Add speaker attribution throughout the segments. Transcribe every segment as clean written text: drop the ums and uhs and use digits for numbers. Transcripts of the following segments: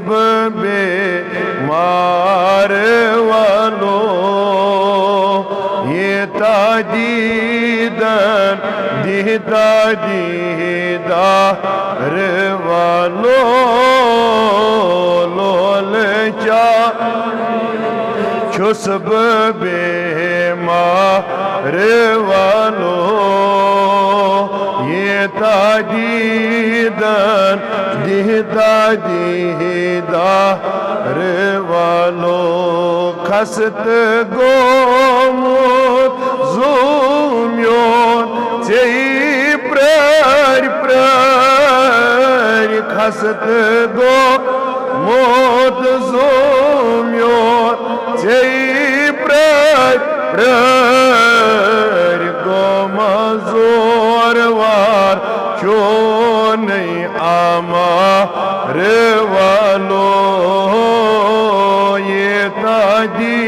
Speaker 1: bे मार वालो ये तादीदन दीदा दीदार वालो लोल चा छुस बे मार वालो ये तादीदन दीदा दीदार वालो खसत गोमुत ज़ूम्योन ज़ेई प्रार प्रार खसत गोमुत ज़ूम्योन ज़ेई प्रार प्रार गोमा ज़ोर वार चोनई आमार वालो ये तादी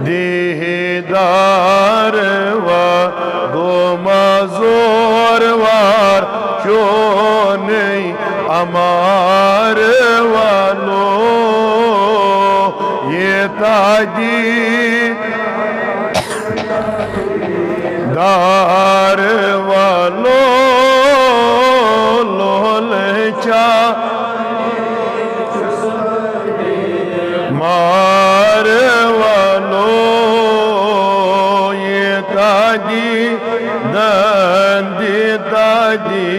Speaker 1: दीदार वा गोमा ज़ोर वार चोनई आमार वालो ये तादी दार वालो लोल चा मार वालो ये तादी दंदी तादी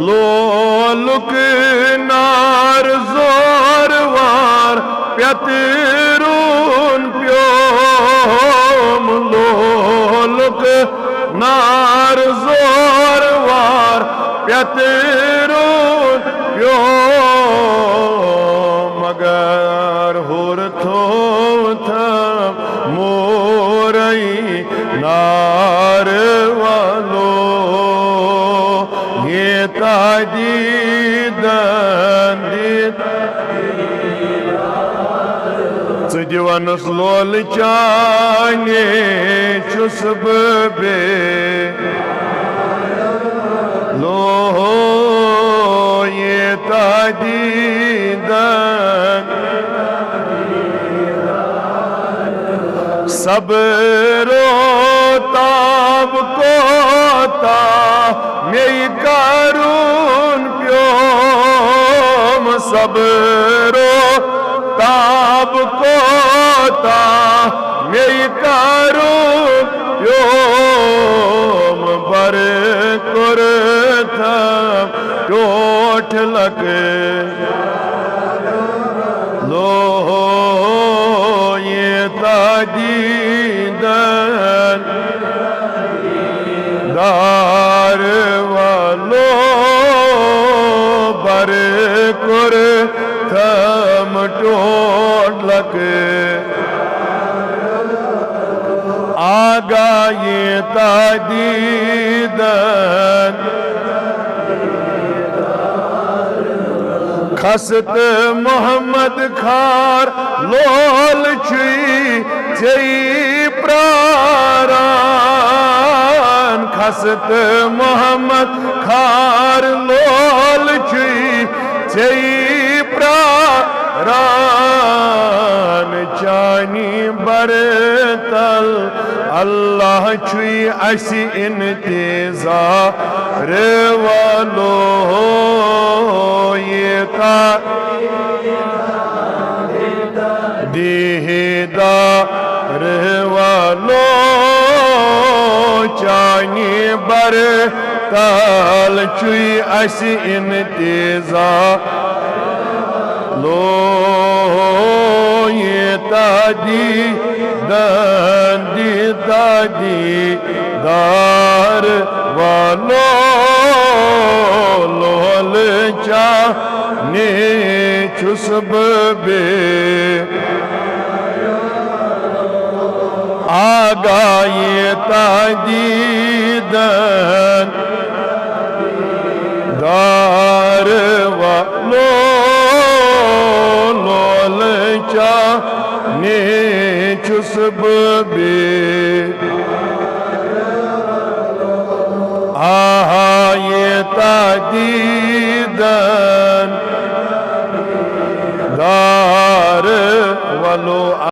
Speaker 1: लोलुक नार जोर वार प्यतरून प्योम लोलुक नार जोर वार प्यतरून प्योम मगर हुर थो थम मोरई नार वालो ये तादी दंदी दिवानस लोल चाने चुस बे लो ये तादीदन सबरो ताब कोता में करून प्योम सबरो ताब कोता में करून प्योम बर कुरथम टोठ लगे लो ये तादीदन दार वालो बर कुरथम टोठ लगे आगा ये तादीदन खसत मोहम्मद खार लोल छुई जई प्रारान खसत मोहम्मद खार लोल छुई जई प्रारान चानी बरतल अल्लाह छुई असी इंतजार वालो ये ता दीदार वालो चानी बरतल छुई असी इंतजार लो ये तादी दंदी तादी दार वालो लोल चा ने चुस बे आगा ये तादीदन दार वालो लोल चा ने चुस बे आहा ये ता didem